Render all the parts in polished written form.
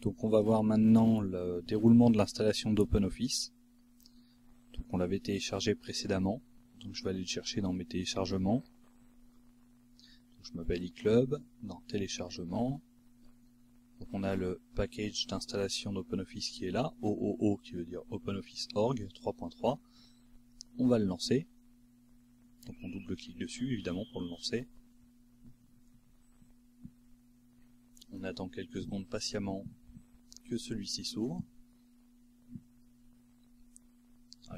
Donc on va voir maintenant le déroulement de l'installation d'OpenOffice. Donc on l'avait téléchargé précédemment, donc je vais aller le chercher dans mes téléchargements. Donc je m'appelle iClub, dans téléchargements. Donc on a le package d'installation d'OpenOffice qui est là, OOO qui veut dire OpenOffice Org 3.3. On va le lancer. Donc on double-clique dessus évidemment pour le lancer. On attend quelques secondes patiemment que celui-ci s'ouvre.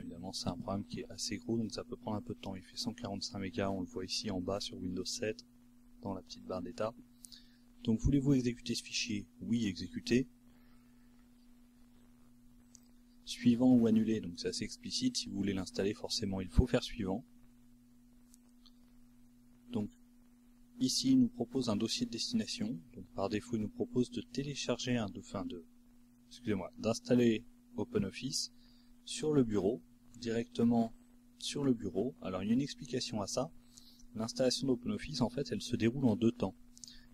Évidemment c'est un programme qui est assez gros donc ça peut prendre un peu de temps. Il fait 145 mégas, on le voit ici en bas sur Windows 7 dans la petite barre d'état. Donc voulez-vous exécuter ce fichier? Oui, exécuter. Suivant ou annuler, donc c'est assez explicite, si vous voulez l'installer forcément il faut faire suivant. Donc ici il nous propose un dossier de destination, donc par défaut il nous propose de télécharger d'installer OpenOffice sur le bureau, directement sur le bureau. Alors il y a une explication à ça. L'installation d'OpenOffice en fait elle se déroule en deux temps.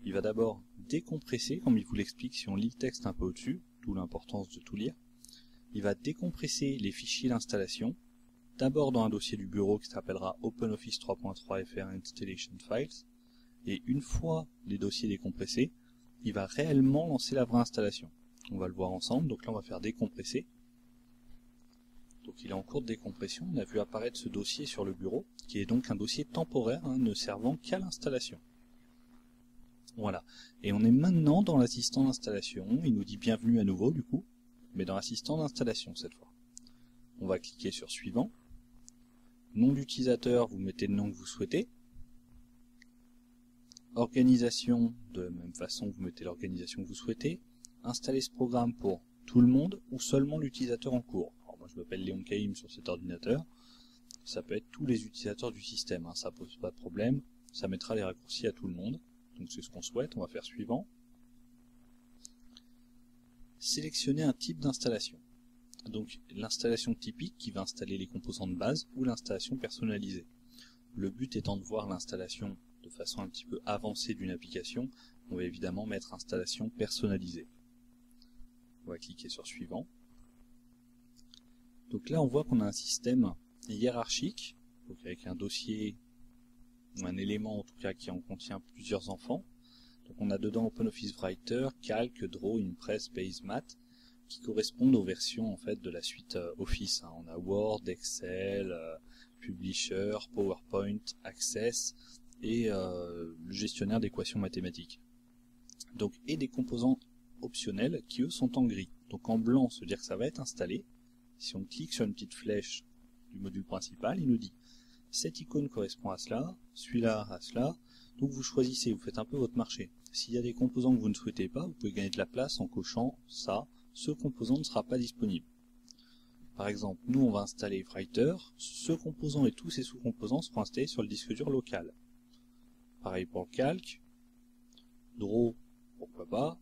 Il va d'abord décompresser, comme il vous l'explique si on lit le texte un peu au-dessus, d'où l'importance de tout lire. Il va décompresser les fichiers d'installation, d'abord dans un dossier du bureau qui s'appellera OpenOffice 3.3 FR Installation Files, et une fois les dossiers décompressés, il va réellement lancer la vraie installation. On va le voir ensemble, donc là on va faire décompresser. Donc il est en cours de décompression, on a vu apparaître ce dossier sur le bureau, qui est donc un dossier temporaire, ne servant qu'à l'installation. Voilà, et on est maintenant dans l'assistant d'installation, il nous dit bienvenue à nouveau du coup, mais dans l'assistant d'installation cette fois. On va cliquer sur suivant. Nom d'utilisateur, vous mettez le nom que vous souhaitez. Organisation, de la même façon vous mettez l'organisation que vous souhaitez. Installer ce programme pour tout le monde ou seulement l'utilisateur en cours. Alors moi je m'appelle Léon Caïm sur cet ordinateur. Ça peut être tous les utilisateurs du système, ça pose pas de problème. Ça mettra les raccourcis à tout le monde. Donc c'est ce qu'on souhaite, on va faire suivant. Sélectionner un type d'installation. Donc l'installation typique qui va installer les composants de base ou l'installation personnalisée. Le but étant de voir l'installation de façon un petit peu avancée d'une application, on va évidemment mettre installation personnalisée. On va cliquer sur suivant. Donc là on voit qu'on a un système hiérarchique, donc avec un dossier ou un élément en tout cas qui en contient plusieurs enfants. Donc on a dedans OpenOffice Writer, Calc, Draw, Impress, Base, Math, qui correspondent aux versions en fait de la suite Office. On a Word, Excel, Publisher, PowerPoint, Access et le gestionnaire d'équations mathématiques. Donc et des composants optionnels qui eux sont en gris. Donc en blanc, ça veut dire que ça va être installé. Si on clique sur une petite flèche du module principal, il nous dit cette icône correspond à cela, celui-là à cela. Donc vous choisissez, vous faites un peu votre marché. S'il y a des composants que vous ne souhaitez pas, vous pouvez gagner de la place en cochant ça. Ce composant ne sera pas disponible. Par exemple, nous on va installer Writer, ce composant et tous ses sous-composants seront installés sur le disque dur local. Pareil pour le Calc, Draw, pourquoi pas,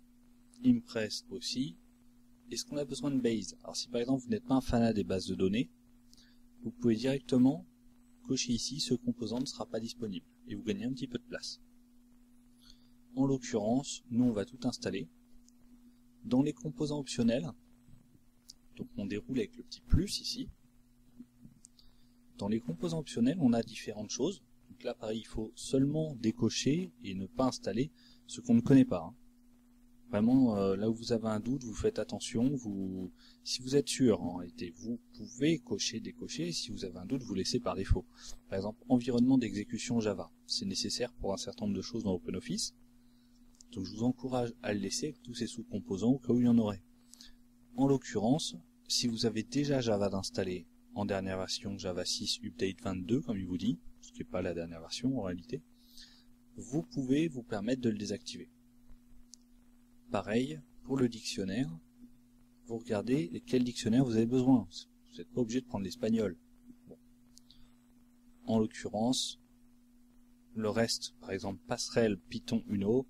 Impress aussi. Est-ce qu'on a besoin de Base? Alors si par exemple vous n'êtes pas un fanat des bases de données, vous pouvez directement cocher ici, ce composant ne sera pas disponible, et vous gagnez un petit peu de place. En l'occurrence, nous on va tout installer. Dans les composants optionnels, donc on déroule avec le petit plus ici. Dans les composants optionnels, on a différentes choses. Donc là, pareil, il faut seulement décocher et ne pas installer ce qu'on ne connaît pas. Vraiment, là où vous avez un doute, vous faites attention. Si vous êtes sûr, en réalité, vous pouvez cocher, décocher. Si vous avez un doute, vous laissez par défaut. Par exemple, environnement d'exécution Java. C'est nécessaire pour un certain nombre de choses dans OpenOffice. Donc je vous encourage à le laisser avec tous ces sous-composants au cas où il y en aurait. En l'occurrence, si vous avez déjà Java d'installer en dernière version Java 6 Update 22, comme il vous dit, ce qui n'est pas la dernière version en réalité, vous pouvez vous permettre de le désactiver. Pareil, pour le dictionnaire, vous regardez quel dictionnaire vous avez besoin. Vous n'êtes pas obligé de prendre l'espagnol. Bon. En l'occurrence, le reste, par exemple Passerelle, Python, Uno,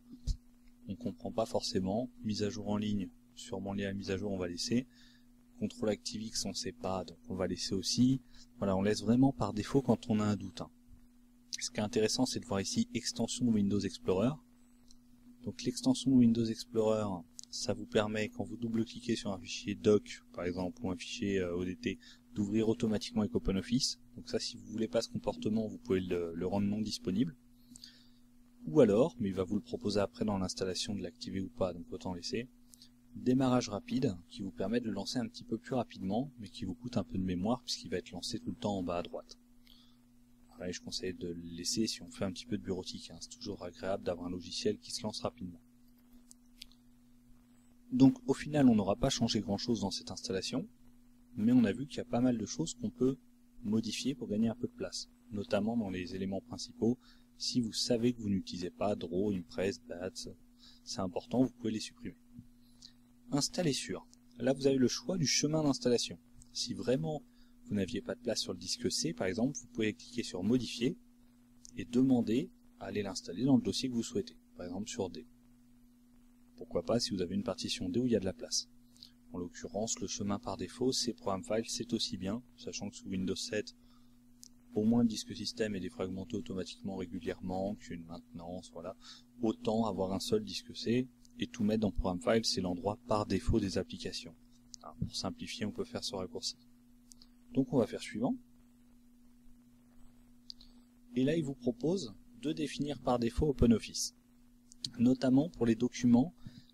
on ne comprend pas forcément. Mise à jour en ligne, sûrement lié à la mise à jour, on va laisser. Contrôle ActiveX, on ne sait pas, donc on va laisser aussi. Voilà, on laisse vraiment par défaut quand on a un doute. Ce qui est intéressant, c'est de voir ici extension Windows Explorer. Donc l'extension Windows Explorer, Ça vous permet, quand vous double-cliquez sur un fichier doc, par exemple, ou un fichier ODT, d'ouvrir automatiquement avec OpenOffice. Donc ça, si vous voulez pas ce comportement, vous pouvez le rendre non disponible. Ou alors, mais il va vous le proposer après dans l'installation de l'activer ou pas, donc autant laisser, démarrage rapide, qui vous permet de le lancer un petit peu plus rapidement, mais qui vous coûte un peu de mémoire, puisqu'il va être lancé tout le temps en bas à droite. Pareil, je conseille de le laisser si on fait un petit peu de bureautique, hein. C'est toujours agréable d'avoir un logiciel qui se lance rapidement. Donc au final, on n'aura pas changé grand chose dans cette installation, mais on a vu qu'il y a pas mal de choses qu'on peut modifier pour gagner un peu de place, notamment dans les éléments principaux. Si vous savez que vous n'utilisez pas Draw, Impress, Bats, c'est important, vous pouvez les supprimer. Installer sur. Là, vous avez le choix du chemin d'installation. Si vraiment vous n'aviez pas de place sur le disque C, par exemple, vous pouvez cliquer sur Modifier et demander à aller l'installer dans le dossier que vous souhaitez, par exemple sur D. Pourquoi pas si vous avez une partition D où il y a de la place. En l'occurrence, le chemin par défaut, c'est Program File, c'est aussi bien, sachant que sous Windows 7, au moins le disque système est défragmenté automatiquement régulièrement, qu'une maintenance, voilà. Autant avoir un seul disque C et tout mettre dans Program File, c'est l'endroit par défaut des applications. Alors, pour simplifier, on peut faire ce raccourci. Donc on va faire suivant. Et là, il vous propose de définir par défaut OpenOffice, notamment pour les documents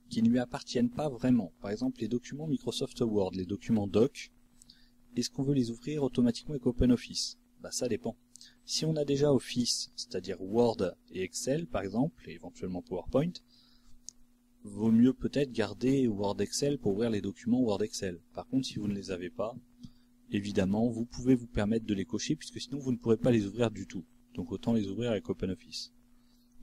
qui ne lui appartiennent pas vraiment. Par exemple, les documents Microsoft Word, les documents doc, est-ce qu'on veut les ouvrir automatiquement avec OpenOffice? Ça dépend. Si on a déjà Office, c'est-à-dire Word et Excel par exemple, et éventuellement PowerPoint, vaut mieux peut-être garder Word Excel pour ouvrir les documents Word Excel. Par contre, si vous ne les avez pas, évidemment, vous pouvez vous permettre de les cocher, puisque sinon vous ne pourrez pas les ouvrir du tout. Donc autant les ouvrir avec OpenOffice.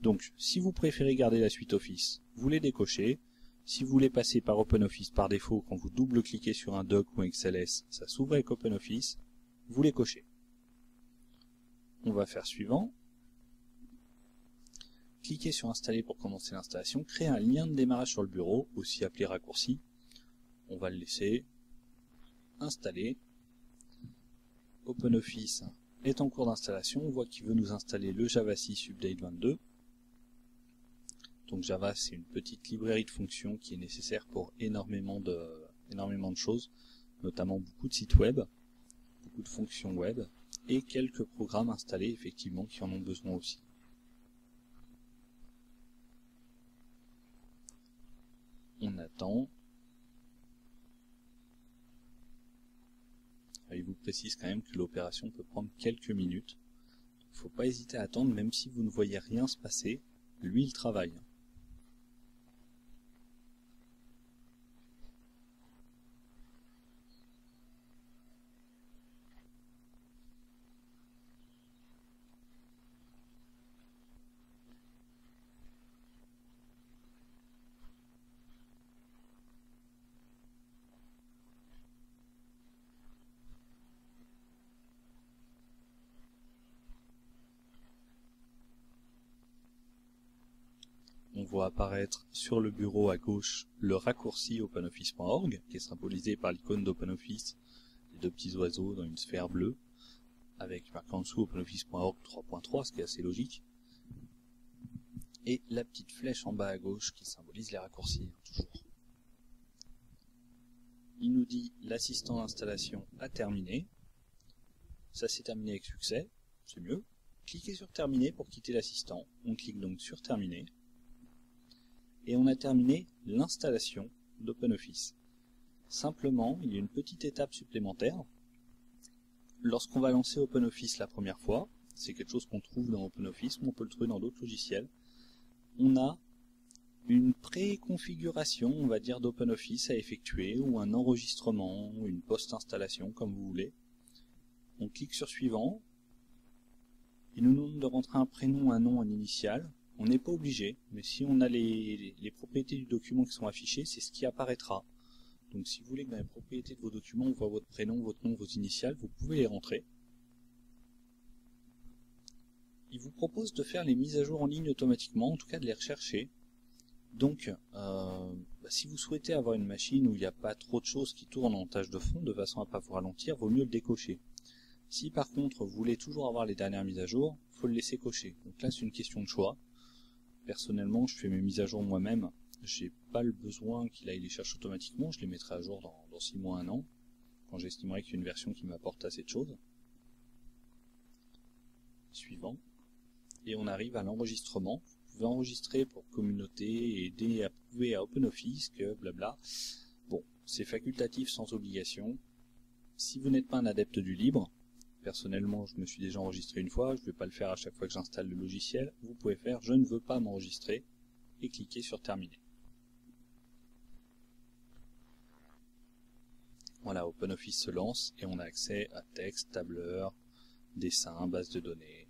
Donc, si vous préférez garder la suite Office, vous les décochez. Si vous voulez passer par OpenOffice par défaut, quand vous double-cliquez sur un doc ou un XLS, ça s'ouvre avec OpenOffice, vous les cochez. On va faire suivant. Cliquez sur Installer pour commencer l'installation. Créer un lien de démarrage sur le bureau, aussi appelé raccourci. On va le laisser. Installer. OpenOffice est en cours d'installation. On voit qu'il veut nous installer le Java 6 Update 22. Donc Java, c'est une petite librairie de fonctions qui est nécessaire pour énormément de choses, notamment beaucoup de sites web, beaucoup de fonctions web, et quelques programmes installés effectivement qui en ont besoin aussi. On attend. Il vous précise quand même que l'opération peut prendre quelques minutes. Il ne faut pas hésiter à attendre, même si vous ne voyez rien se passer, lui il travaille. On voit apparaître sur le bureau à gauche le raccourci OpenOffice.org, qui est symbolisé par l'icône d'OpenOffice, les deux petits oiseaux dans une sphère bleue, avec marqué en dessous OpenOffice.org 3.3, ce qui est assez logique, et la petite flèche en bas à gauche qui symbolise les raccourcis, toujours. Il nous dit l'assistant d'installation a terminé. Ça s'est terminé avec succès, c'est mieux. Cliquez sur terminer pour quitter l'assistant. On clique donc sur terminer. Et on a terminé l'installation d'OpenOffice. Simplement, il y a une petite étape supplémentaire. Lorsqu'on va lancer OpenOffice la première fois, c'est quelque chose qu'on trouve dans OpenOffice, mais on peut le trouver dans d'autres logiciels, on a une préconfiguration, on va dire, d'OpenOffice à effectuer, ou un enregistrement, ou une post-installation, comme vous voulez. On clique sur suivant. Il nous demande de rentrer un prénom, un nom, un initial. On n'est pas obligé, mais si on a les propriétés du document qui sont affichées, c'est ce qui apparaîtra. Donc si vous voulez que dans les propriétés de vos documents, on voit votre prénom, votre nom, vos initiales, vous pouvez les rentrer. Il vous propose de faire les mises à jour en ligne automatiquement, en tout cas de les rechercher. Donc, si vous souhaitez avoir une machine où il n'y a pas trop de choses qui tournent en tâche de fond, de façon à ne pas vous ralentir, vaut mieux le décocher. Si par contre vous voulez toujours avoir les dernières mises à jour, il faut le laisser cocher. Donc là c'est une question de choix. Personnellement, je fais mes mises à jour moi-même j'ai pas le besoin qu'il aille les chercher automatiquement, je les mettrai à jour dans 6 mois, 1 an, quand j'estimerai qu'il y a une version qui m'apporte assez de choses. Suivant. Et on arrive à l'enregistrement. Vous pouvez enregistrer pour communauté et aider à prouver à OpenOffice que blabla. Bon, c'est facultatif sans obligation. Si vous n'êtes pas un adepte du libre, personnellement je me suis déjà enregistré une fois, je ne vais pas le faire à chaque fois que j'installe le logiciel, vous pouvez faire je ne veux pas m'enregistrer et cliquer sur terminer. Voilà, OpenOffice se lance et on a accès à texte, tableur, dessin, base de données.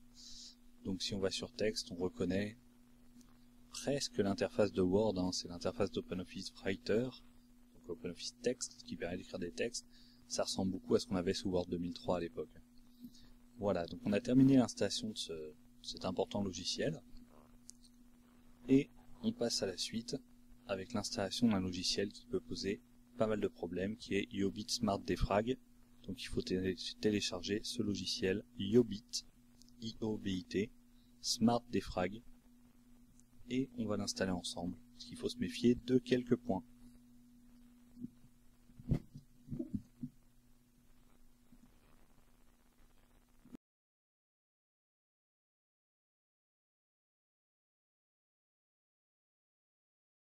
Donc si on va sur texte, on reconnaît presque l'interface de Word, hein, c'est l'interface d'OpenOffice Writer, donc OpenOffice Text qui permet d'écrire des textes. Ça ressemble beaucoup à ce qu'on avait sous Word 2003 à l'époque. Voilà, donc on a terminé l'installation de cet important logiciel et on passe à la suite avec l'installation d'un logiciel qui peut poser pas mal de problèmes, qui est Yobit Smart Defrag. Donc il faut télécharger ce logiciel Yobit, I-O-B-I-T, Smart Defrag, et on va l'installer ensemble, parce qu'il faut se méfier de quelques points.